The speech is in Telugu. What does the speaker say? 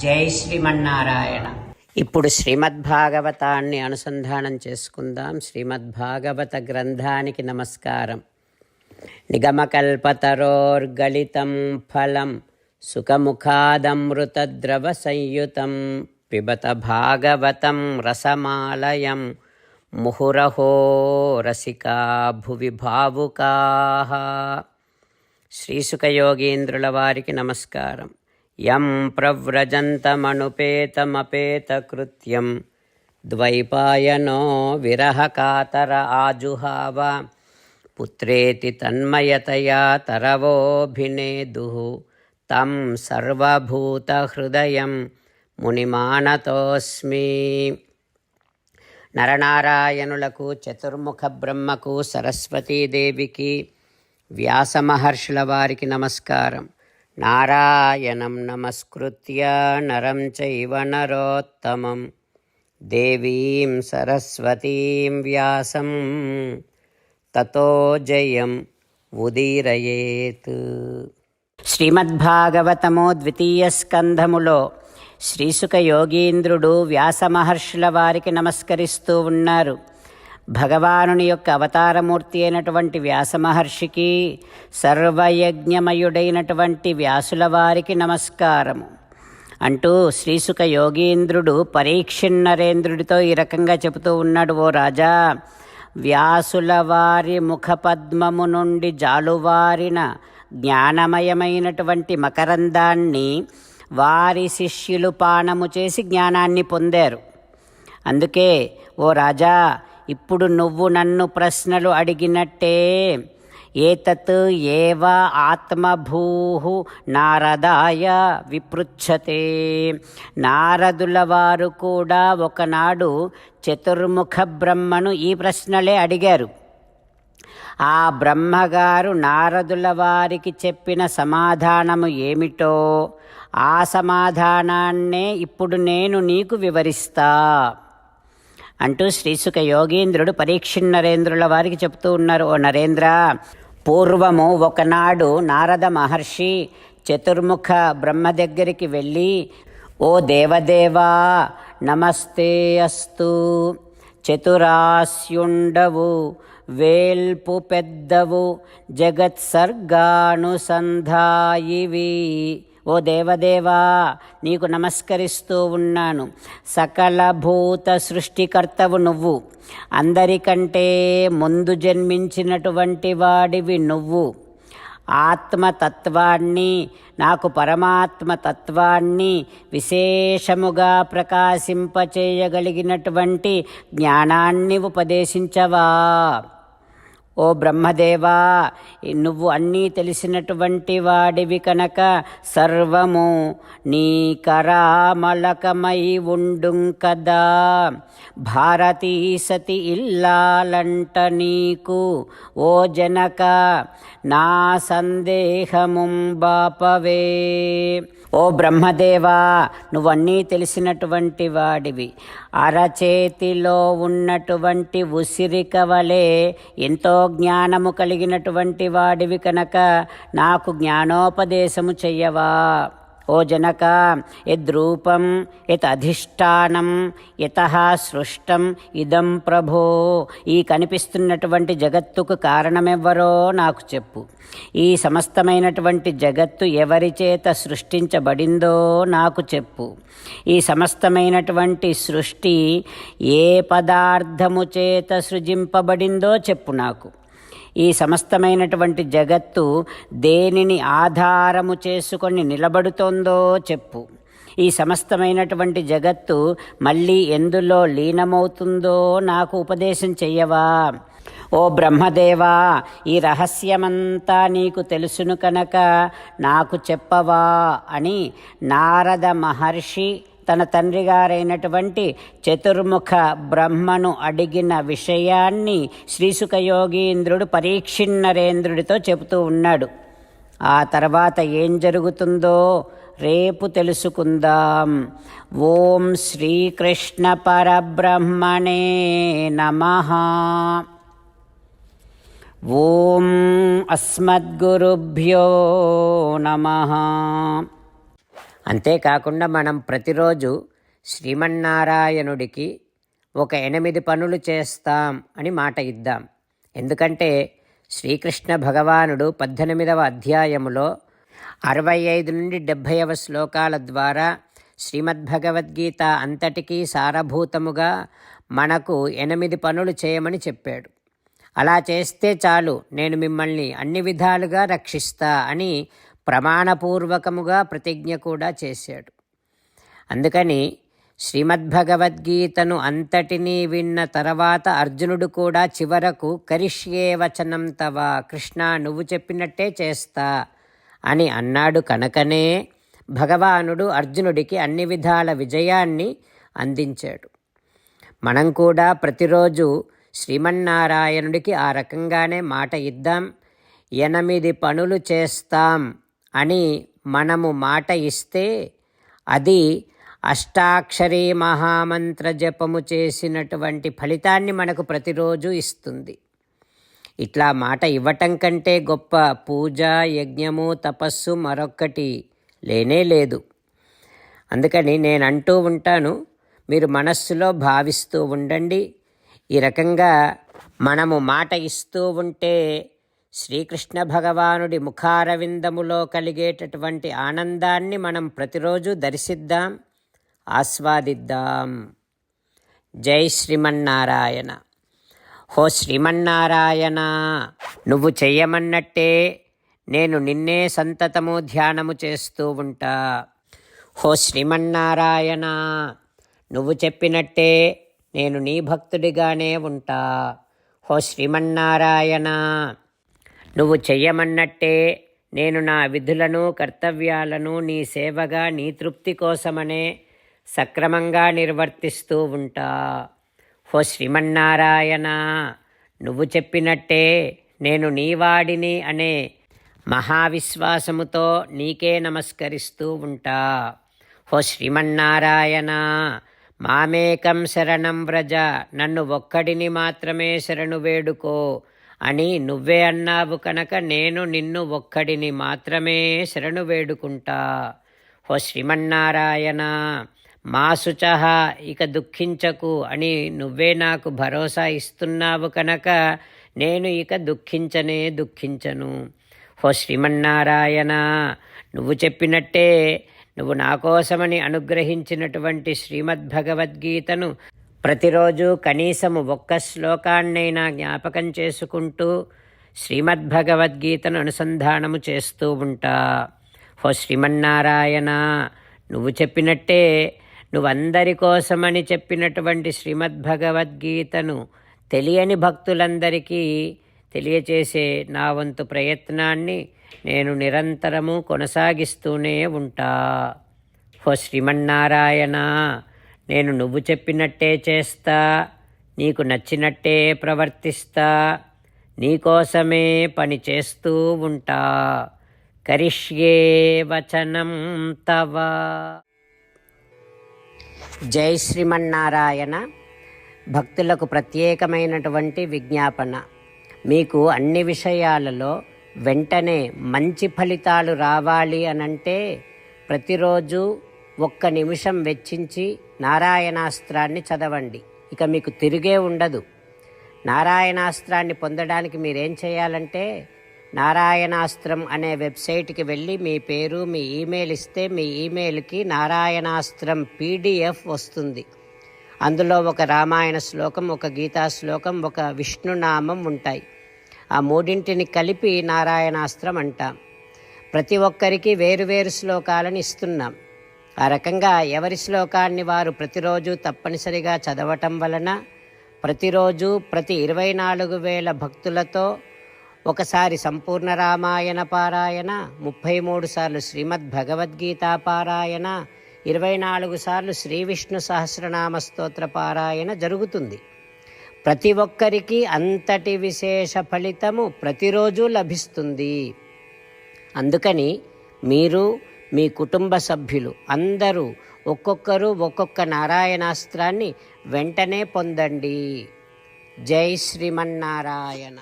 జై శ్రీమన్నారాయణ. ఇప్పుడు శ్రీమద్భాగవతాన్ని అనుసంధానం చేసుకుందాం. శ్రీమద్భాగవత గ్రంథానికి నమస్కారం. నిగమకల్పతరోర్గళితం ఫలం సుఖముఖాదమృతద్రవ సంయుతం పిబత భాగవతం రసమాలయం ముహురహో రసికా భువి భావుకాః. శ్రీసుఖయోగీంద్రుల వారికి నమస్కారం. యం ప్రవ్రజంతమనుపేతమపేతకృత్యం ద్వైపాయనో విరహకాతర ఆజుహావ పుత్రేతి తన్మయతయా తరవోభినేదుః తం సర్వభూతహృదయం మునిమానతోస్మి. నరనారాయణులకు, చతుర్ముఖ బ్రహ్మకు, సరస్వతీదేవికి, వ్యాసమహర్షుల వారికి నమస్కారం. నారాయణం నమస్కృత్య నరం చైవ నరోత్తమం దేవీం సరస్వతీం వ్యాసం తతో జయం ఉదీరయేత్. శ్రీమద్భాగవతము ద్వితీయ స్కంధములో శ్రీసుఖ యోగీంద్రుడు వ్యాసమహర్షుల వారికి నమస్కరిస్తూ ఉన్నారు. భగవానుని యొక్క అవతారమూర్తి అయినటువంటి వ్యాసమహర్షికి, సర్వయజ్ఞమయుడైనటువంటి వ్యాసుల వారికి నమస్కారము అంటూ శ్రీసుఖ యోగీంద్రుడు పరీక్షిన్నరేంద్రుడితో ఈ రకంగా చెబుతూ ఉన్నాడు. ఓ రాజా, వ్యాసుల వారి ముఖపద్మము నుండి జాలువారిన జ్ఞానమయమైనటువంటి మకరందాన్ని వారి శిష్యులు పానము చేసి జ్ఞానాన్ని పొందారు. అందుకే ఓ రాజా, ఇప్పుడు నువ్వు నన్ను ప్రశ్నలు అడిగినట్టే ఏతత్ ఏవ ఆత్మభూః నారదాయ విపృచ్ఛతే. నారదుల వారు కూడా ఒకనాడు చతుర్ముఖ బ్రహ్మను ఈ ప్రశ్నలే అడిగారు. ఆ బ్రహ్మగారు నారదుల వారికి చెప్పిన సమాధానము ఏమిటో ఆ సమాధానాన్నే ఇప్పుడు నేను నీకు వివరిస్తా అంటూ శ్రీసుఖ యోగీంద్రుడు పరీక్షిన్నరేంద్రుల వారికి చెప్తూ ఉన్నారు. ఓ నరేంద్ర, పూర్వము ఒకనాడు నారద మహర్షి చతుర్ముఖ బ్రహ్మ దగ్గరికి వెళ్ళి, ఓ దేవదేవా నమస్తే అస్తు, చతురాస్యుండవు, వేల్పు పెద్దవు, జగత్సర్గానుసంధాయివి. ఓ దేవదేవా, నీకు నమస్కరిస్తూ ఉన్నాను. సకల భూత సృష్టికర్తవు నువ్వు, అందరికంటే ముందు జన్మించినటువంటి వాడివి నువ్వు. ఆత్మతత్వాన్ని, నాకు పరమాత్మతత్వాన్ని విశేషముగా ప్రకాశింపచేయగలిగినటువంటి జ్ఞానాన్ని ఉపదేశించవా. ఓ బ్రహ్మదేవా, నువ్వు అన్నీ తెలిసినటువంటి వాడివి కనుక సర్వము నీ కరామలకమై ఉండుం కదా. భారతీ సతి ఇల్లాలంట నీకు, ఓ జనక నా సందేహముం బాపవే. ఓ బ్రహ్మదేవా, నువ్వన్నీ తెలిసినటువంటి వాడివి. అరచేతిలో ఉన్నటువంటి ఉసిరిక వలె ఎంతో జ్ఞానము కలిగినటువంటి వాడివి కనుక నాకు జ్ఞానోపదేశము చెయ్యవా. ఓ జనక, యద్రూపం యత్ అధిష్టానం యతః సృష్టం ఇదం ప్రభో. ఈ కనిపిస్తున్నటువంటి జగత్తుకు కారణమెవ్వరో నాకు చెప్పు. ఈ సమస్తమైనటువంటి జగత్తు ఎవరి చేత సృష్టించబడిందో నాకు చెప్పు. ఈ సమస్తమైనటువంటి సృష్టి ఏ పదార్థము చేత సృజింపబడిందో చెప్పు నాకు. ఈ సమస్తమైనటువంటి జగత్తు దేనిని ఆధారము చేసుకొని నిలబడుతోందో చెప్పు. ఈ సమస్తమైనటువంటి జగత్తు మళ్ళీ ఎందులో లీనమవుతుందో నాకు ఉపదేశం చెయ్యవా. ఓ బ్రహ్మదేవా, ఈ రహస్యమంతా నీకు తెలుసును కనుక నాకు చెప్పవా అని నారద మహర్షి తన తండ్రి గారైనటువంటి చతుర్ముఖ బ్రహ్మను అడిగిన విషయాన్ని శ్రీసుఖ యోగీంద్రుడు పరీక్షిన్నరేంద్రుడితో చెబుతూ ఉన్నాడు. ఆ తర్వాత ఏం జరుగుతుందో రేపు తెలుసుకుందాం. ఓం శ్రీకృష్ణ పరబ్రహ్మణే నమః. ఓం అస్మద్గురుభ్యో నమః. అంతేకాకుండా మనం ప్రతిరోజు శ్రీమన్నారాయణుడికి ఒక 8 పనులు చేస్తాం అని మాట ఇద్దాం. ఎందుకంటే శ్రీకృష్ణ భగవానుడు 18వ అధ్యాయములో 65 నుండి 70వ శ్లోకాల ద్వారా శ్రీమద్భగవద్గీత అంతటికీ సారభూతముగా మనకు 8 పనులు చేయమని చెప్పాడు. అలా చేస్తే చాలు, నేను మిమ్మల్ని అన్ని విధాలుగా రక్షిస్తా అని ప్రమాణపూర్వకముగా ప్రతిజ్ఞ కూడా చేశాడు. అందుకని శ్రీమద్భగవద్గీతను అంతటినీ విన్న తర్వాత అర్జునుడు కూడా చివరకు కరిష్యే వచనం తవ, కృష్ణ నువ్వు చెప్పినట్టే చేస్తా అని అన్నాడు. కనుకనే భగవానుడు అర్జునుడికి అన్ని విధాల విజయాన్ని అందించాడు. మనం కూడా ప్రతిరోజు శ్రీమన్నారాయణుడికి ఆ రకంగానే మాట ఇద్దాం. 8 పనులు చేస్తాం అని మనము మాట ఇస్తే అది అష్టాక్షరీ మహామంత్ర జపము చేసినటువంటి ఫలితాన్ని మనకు ప్రతిరోజు ఇస్తుంది. ఇట్లా మాట ఇవ్వటం కంటే గొప్ప పూజ, యజ్ఞము, తపస్సు మరొక్కటి లేనే లేదు. అందుకని నేను అంటూ ఉంటాను, మీరు మనస్సులో భావిస్తూ ఉండండి. ఈ రకంగా మనము మాట ఇస్తూ ఉంటే శ్రీకృష్ణ భగవానుడి ముఖారవిందములో కలిగేటటువంటి ఆనందాన్ని మనం ప్రతిరోజు దర్శిద్దాం, ఆస్వాదిద్దాం. జై శ్రీమన్నారాయణ. హో శ్రీమన్నారాయణ, నువ్వు చెయ్యమన్నట్టే నేను నిన్నే సంతతము ధ్యానము చేస్తూ ఉంటా. హో శ్రీమన్నారాయణ, నువ్వు చెప్పినట్టే నేను నీ భక్తుడిగానే ఉంటా. హో శ్రీమన్నారాయణ, నువ్వు చెయ్యమన్నట్టే నేను నా విధులను, కర్తవ్యాలను నీ సేవగా, నీ తృప్తి కోసమనే సక్రమంగా నిర్వర్తిస్తూ ఉంటా. హో శ్రీమన్నారాయణ, నువ్వు చెప్పినట్టే నేను నీవాడిని అనే మహావిశ్వాసముతో నీకే నమస్కరిస్తూ ఉంటా. హో శ్రీమన్నారాయణ, మామేకం శరణం వ్రజ, నన్ను ఒక్కడిని మాత్రమే శరణు వేడుకో అని నువ్వే అన్నావు కనుక నేను నిన్ను ఒక్కడిని మాత్రమే శరణు వేడుకుంటా. హో శ్రీమన్నారాయణ, మా శుచః, ఇక దుఃఖించకు అని నువ్వే నాకు భరోసా ఇస్తున్నావు కనుక నేను ఇక దుఃఖించను. హో శ్రీమన్నారాయణ, నువ్వు చెప్పినట్టే నువ్వు నా కోసమని అనుగ్రహించినటువంటి శ్రీమద్భగవద్గీతను ప్రతిరోజు కనీసము 1 శ్లోకాన్నైనా జ్ఞాపకం చేసుకుంటూ శ్రీమద్భగవద్గీతను అనుసంధానము చేస్తూ ఉంటా. హో శ్రీమన్నారాయణ, నువ్వు చెప్పినట్టే నువ్వందరి కోసమని చెప్పినటువంటి శ్రీమద్భగవద్గీతను తెలియని భక్తులందరికీ తెలియచేసే నా వంతు ప్రయత్నాన్ని నేను నిరంతరము కొనసాగిస్తూనే ఉంటా. హో శ్రీమన్నారాయణ, నేను నువ్వు చెప్పినట్టే చేస్తా, నీకు నచ్చినట్టే ప్రవర్తిస్తా, నీకోసమే పని చేస్తూ ఉంటా. కరిష్యే వచనం తవ. జై శ్రీమన్నారాయణ. భక్తులకు ప్రత్యేకమైనటువంటి విజ్ఞాపన. మీకు అన్ని విషయాలలో వెంటనే మంచి ఫలితాలు రావాలి అనంటే ప్రతిరోజు 1 నిమిషం వెచ్చించి నారాయణాస్త్రాన్ని చదవండి. ఇక మీకు తిరిగే ఉండదు. నారాయణాస్త్రాన్ని పొందడానికి మీరేం చేయాలంటే నారాయణాస్త్రం అనే వెబ్సైట్కి వెళ్ళి మీ పేరు, మీ ఈమెయిల్ ఇస్తే మీ ఈమెయిల్కి నారాయణాస్త్రం PDF వస్తుంది. అందులో ఒక రామాయణ శ్లోకం, ఒక గీతా శ్లోకం, ఒక విష్ణునామం ఉంటాయి. ఆ 3ంటిని కలిపి నారాయణాస్త్రం అంటాం. ప్రతి ఒక్కరికి వేరువేరు శ్లోకాలను ఇస్తున్నాం. ఆ రకంగా ఎవరి శ్లోకాన్ని వారు ప్రతిరోజు తప్పనిసరిగా చదవటం వలన ప్రతిరోజు ప్రతి 24,000 భక్తులతో ఒకసారి సంపూర్ణ రామాయణ పారాయణ, 33 సార్లు శ్రీమద్భగవద్గీత పారాయణ, 24 సార్లు శ్రీ విష్ణు సహస్రనామ స్తోత్ర పారాయణ జరుగుతుంది. ప్రతి ఒక్కరికి అంతటి విశేష ఫలితము ప్రతిరోజు లభిస్తుంది. అందుకని మీరు, మీ కుటుంబ సభ్యులు అందరూ ఒక్కొక్కరు ఒక్కొక్క నారాయణాస్త్రాన్ని వెంటనే పొందండి. జై శ్రీమన్నారాయణ.